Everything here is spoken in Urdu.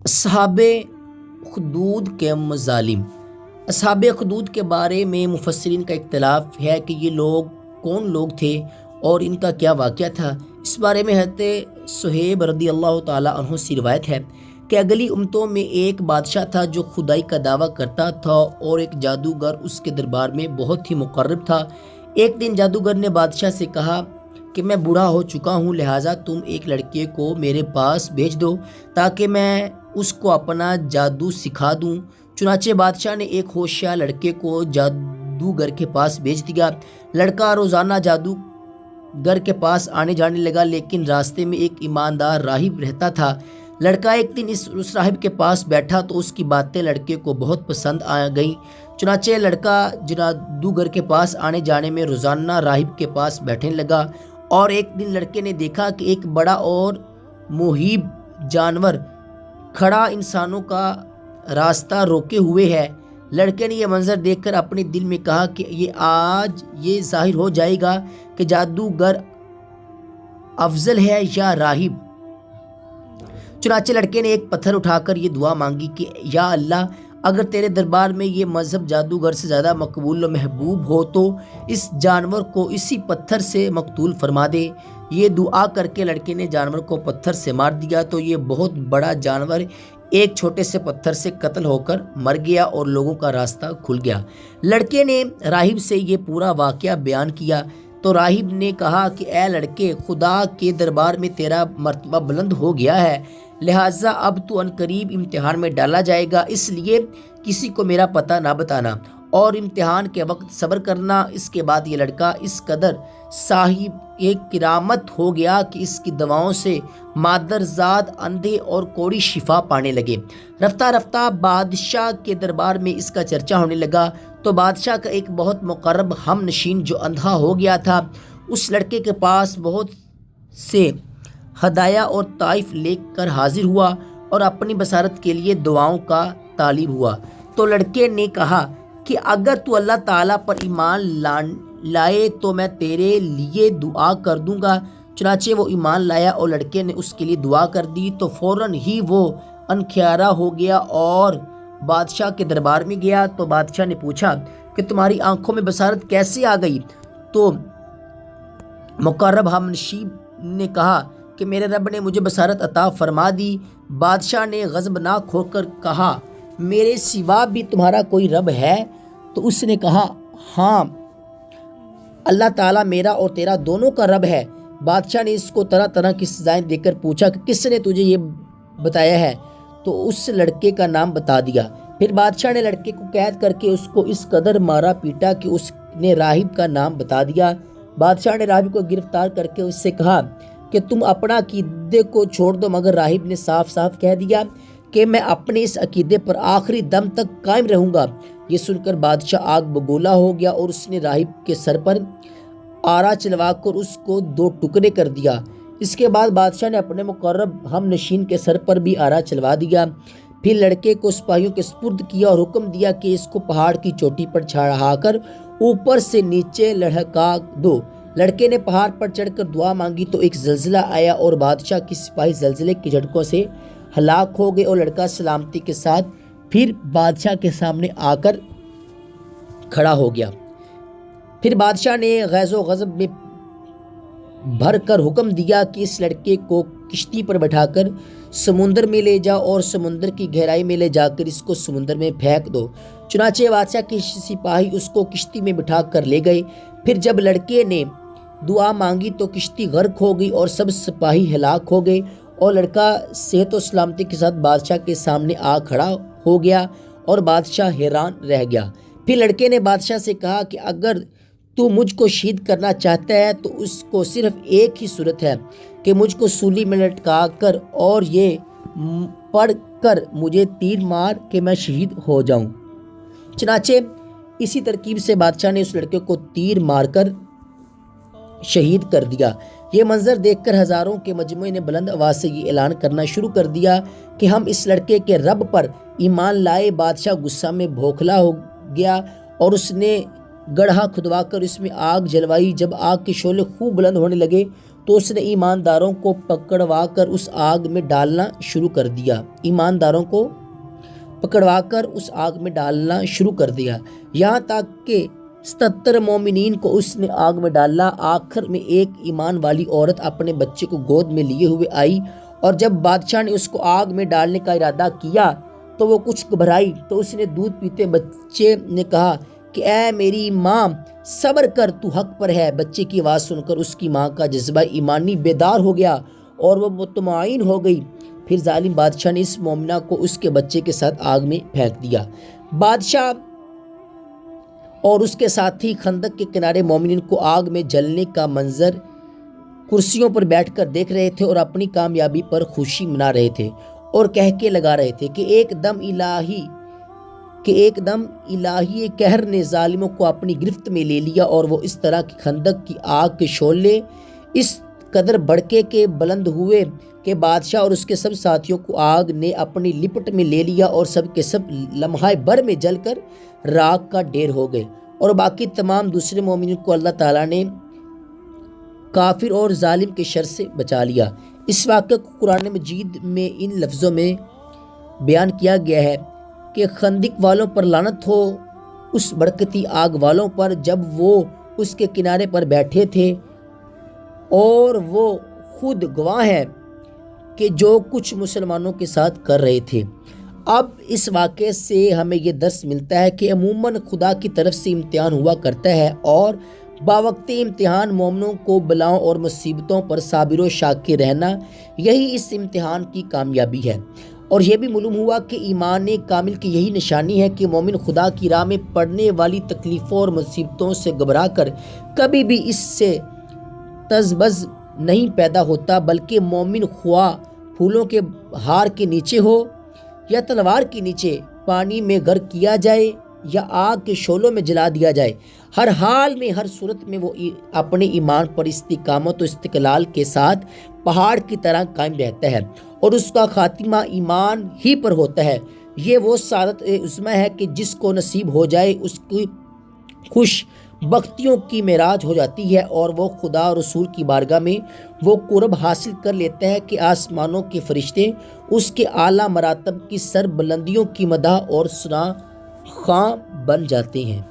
اصحاب اخدود کے مظالم۔ اصحاب اخدود کے بارے میں مفسرین کا اختلاف ہے کہ یہ لوگ کون لوگ تھے اور ان کا کیا واقعہ تھا۔ اس بارے میں حضرت صہیب رضی اللہ تعالیٰ عنہ سے روایت ہے کہ اگلی امتوں میں ایک بادشاہ تھا جو خدائی کا دعویٰ کرتا تھا اور ایک جادوگر اس کے دربار میں بہت ہی مقرب تھا۔ ایک دن جادوگر نے بادشاہ سے کہا کہ میں بوڑھا ہو چکا ہوں، لہٰذا تم ایک لڑکے کو میرے پاس بھیج دو تاکہ میں اس کو اپنا جادو سکھا دوں۔ چنانچہ بادشاہ نے ایک ہوشیار لڑکے کو جادوگر کے پاس بھیج دیا۔ لڑکا روزانہ جادوگر کے پاس آنے جانے لگا، لیکن راستے میں ایک ایماندار راہب رہتا تھا۔ لڑکا ایک دن اس راہب کے پاس بیٹھا تو اس کی باتیں لڑکے کو بہت پسند آ گئیں۔ چنانچہ لڑکا جادوگر کے پاس آنے جانے میں روزانہ راہب کے پاس بیٹھنے لگا، اور ایک دن لڑکے نے دیکھا کہ ایک بڑا اور مہیب جانور کھڑا انسانوں کا راستہ روکے ہوئے ہے۔ لڑکے نے یہ منظر دیکھ کر اپنے دل میں کہا کہ آج یہ ظاہر ہو جائے گا کہ جادوگر افضل ہے یا راہب۔ چنانچہ لڑکے نے ایک پتھر اٹھا کر یہ دعا مانگی کہ یا اللہ، اگر تیرے دربار میں یہ مذہب جادوگر سے زیادہ مقبول و محبوب ہو تو اس جانور کو اسی پتھر سے مقتول فرما دے۔ یہ دعا کر کے لڑکے نے جانور کو پتھر سے مار دیا تو یہ بہت بڑا جانور ایک چھوٹے سے پتھر سے قتل ہو کر مر گیا اور لوگوں کا راستہ کھل گیا۔ لڑکے نے راہب سے یہ پورا واقعہ بیان کیا تو راہب نے کہا کہ اے لڑکے، خدا کے دربار میں تیرا مرتبہ بلند ہو گیا ہے، لہٰذا اب تو عنقریب امتحان میں ڈالا جائے گا، اس لیے کسی کو میرا پتہ نہ بتانا اور امتحان کے وقت صبر کرنا۔ اس کے بعد یہ لڑکا اس قدر صاحب ایک کرامت ہو گیا کہ اس کی دواؤں سے مادرزاد، اندھے اور کوڑی شفا پانے لگے۔ رفتہ رفتہ بادشاہ کے دربار میں اس کا چرچا ہونے لگا تو بادشاہ کا ایک بہت مقرب ہم نشین جو اندھا ہو گیا تھا، اس لڑکے کے پاس بہت سے ہدایہ اور تحائف لے کر حاضر ہوا اور اپنی بصارت کے لیے دعاؤں کا طالب ہوا۔ تو لڑکے نے کہا کہ اگر تو اللہ تعالیٰ پر ایمان لائے تو میں تیرے لیے دعا کر دوں گا۔ چنانچہ وہ ایمان لایا اور لڑکے نے اس کے لیے دعا کر دی تو فوراً ہی وہ انکھیارا ہو گیا اور بادشاہ کے دربار میں گیا۔ تو بادشاہ نے پوچھا کہ تمہاری آنکھوں میں بصارت کیسے آ گئی؟ تو مقرب ہم نشین نے کہا کہ میرے رب نے مجھے بصارت عطا فرما دی۔ بادشاہ نے غضبناک ہو کر کہا، میرے سوا بھی تمہارا کوئی رب ہے؟ تو اس نے کہا، ہاں، اللہ تعالیٰ میرا اور تیرا دونوں کا رب ہے۔ بادشاہ نے اس کو طرح طرح کی سزائیں دے کر پوچھا کہ کس نے تجھے یہ بتایا ہے؟ تو اس لڑکے کا نام بتا دیا۔ پھر بادشاہ نے لڑکے کو قید کر کے اس کو اس قدر مارا پیٹا کہ اس نے راہب کا نام بتا دیا۔ بادشاہ نے راہب کو گرفتار کر کے اس سے کہا کہ تم اپنا عقیدے کو چھوڑ دو، مگر راہب نے صاف صاف کہہ دیا کہ میں اپنے اس عقیدے پر آخری دم تک قائم رہوں گا۔ یہ سن کر بادشاہ آگ بگولا ہو گیا اور اس نے راہب کے سر پر آرا چلوا کر اس کو 2 ٹکڑے کر دیا۔ اس کے بعد بادشاہ نے اپنے مقرب ہم نشین کے سر پر بھی آرا چلوا دیا۔ پھر لڑکے کو سپاہیوں کے سپرد کیا اور حکم دیا کہ اس کو پہاڑ کی چوٹی پر چڑھا کر اوپر سے نیچے لڑھکا دو۔ لڑکے نے پہاڑ پر چڑھ کر دعا مانگی تو ایک زلزلہ آیا اور بادشاہ کی سپاہی زلزلے کے جھٹکوں سے ہلاک ہو گئے اور لڑکا سلامتی کے ساتھ پھر بادشاہ کے سامنے آ کر کھڑا ہو گیا۔ پھر بادشاہ نے غیظ و غضب میں بھر کر حکم دیا کہ اس لڑکے کو کشتی پر بٹھا کر سمندر میں لے جاؤ اور سمندر کی گہرائی میں لے جا کر اس کو سمندر میں پھینک دو۔ چنانچہ بادشاہ کے سپاہی اس کو کشتی میں بٹھا کر لے گئے۔ پھر جب لڑکے نے دعا مانگی تو کشتی غرق ہو گئی اور سب سپاہی ہلاک ہو گئے اور لڑکا صحت و سلامتی کے ساتھ بادشاہ کے سامنے آ کھڑا ہو گیا اور بادشاہ حیران رہ گیا۔ پھر لڑکے نے بادشاہ سے کہا کہ اگر تو مجھ کو شہید کرنا چاہتا ہے تو اس کو صرف ایک ہی صورت ہے کہ مجھ کو سولی میں لٹکا کر اور یہ پڑھ کر مجھے تیر مار کہ میں شہید ہو جاؤں۔ چنانچہ اسی ترکیب سے بادشاہ نے اس لڑکے کو تیر مار کر شہید کر دیا۔ یہ منظر دیکھ کر ہزاروں کے مجموعے نے بلند آواز سے یہ اعلان کرنا شروع کر دیا کہ ہم اس لڑکے کے رب پر ایمان لائے۔ بادشاہ غصہ میں بھوکھلا ہو گیا اور اس نے گڑھا کھدوا کر اس میں آگ جلوائی۔ جب آگ کے شعلے خوب بلند ہونے لگے تو اس نے ایمانداروں کو پکڑوا کر اس آگ میں ڈالنا شروع کر دیا یہاں تک کہ 77 مومنین کو اس نے آگ میں ڈالا۔ آخر میں ایک ایمان والی عورت اپنے بچے کو گود میں لیے ہوئے آئی، اور جب بادشاہ نے اس کو آگ میں ڈالنے کا ارادہ کیا تو وہ کچھ گھبرائی، تو اس نے دودھ پیتے بچے نے کہا کہ اے میری ماں، صبر کر، تو حق پر ہے۔ بچے کی آواز سن کر اس کی ماں کا جذبہ ایمانی بیدار ہو گیا اور وہ مطمئن ہو گئی۔ پھر ظالم بادشاہ نے اس مومنہ کو اس کے بچے کے ساتھ آگ میں پھینک دیا۔ بادشاہ اور اس کے ساتھی خندق کے کنارے مومنین کو آگ میں جلنے کا منظر کرسیوں پر بیٹھ کر دیکھ رہے تھے اور اپنی کامیابی پر خوشی منا رہے تھے اور کہکے لگا رہے تھے کہ ایک دم الہی قہر نے ظالموں کو اپنی گرفت میں لے لیا، اور وہ اس طرح کی خندق کی آگ کے شعلے اس قدر بھڑکے کے بلند ہوئے کہ بادشاہ اور اس کے سب ساتھیوں کو آگ نے اپنی لپٹ میں لے لیا، اور سب کے سب لمحہ بھر میں جل کر راکھ کا ڈھیر ہو گئے، اور باقی تمام دوسرے مومنین کو اللہ تعالیٰ نے کافر اور ظالم کے شر سے بچا لیا۔ اس واقعے کو قرآن مجید میں ان لفظوں میں بیان کیا گیا ہے کہ خندق والوں پر لعنت ہو، اس بھڑکتی آگ والوں پر، جب وہ اس کے کنارے پر بیٹھے تھے، اور وہ خود گواہ ہے کہ جو کچھ مسلمانوں کے ساتھ کر رہے تھے۔ اب اس واقعے سے ہمیں یہ درس ملتا ہے کہ عموماً خدا کی طرف سے امتحان ہوا کرتا ہے، اور باوقت امتحان مومنوں کو بلاؤں اور مصیبتوں پر صابر و شاکر رہنا، یہی اس امتحان کی کامیابی ہے۔ اور یہ بھی معلوم ہوا کہ ایمان کامل کی یہی نشانی ہے کہ مومن خدا کی راہ میں پڑنے والی تکلیفوں اور مصیبتوں سے گھبرا کر کبھی بھی اس سے تذبذب نہیں پیدا ہوتا، بلکہ مومن خواہ پھولوں کے ہار کے نیچے ہو یا تلوار کے نیچے پانی میں غرق کیا جائے یا آگ کے شعلوں میں جلا دیا جائے، ہر حال میں، ہر صورت میں وہ اپنے ایمان پر استقامت و استقلال کے ساتھ پہاڑ کی طرح قائم رہتا ہے، اور اس کا خاتمہ ایمان ہی پر ہوتا ہے۔ یہ وہ سعادت عظمی ہے کہ جس کو نصیب ہو جائے اس کی خوش بختیوں کی معراج ہو جاتی ہے، اور وہ خدا اور رسول کی بارگاہ میں وہ قرب حاصل کر لیتا ہے کہ آسمانوں کے فرشتے اس کے اعلیٰ مراتب کی سر بلندیوں کی مدح اور ثنا خواں بن جاتے ہیں۔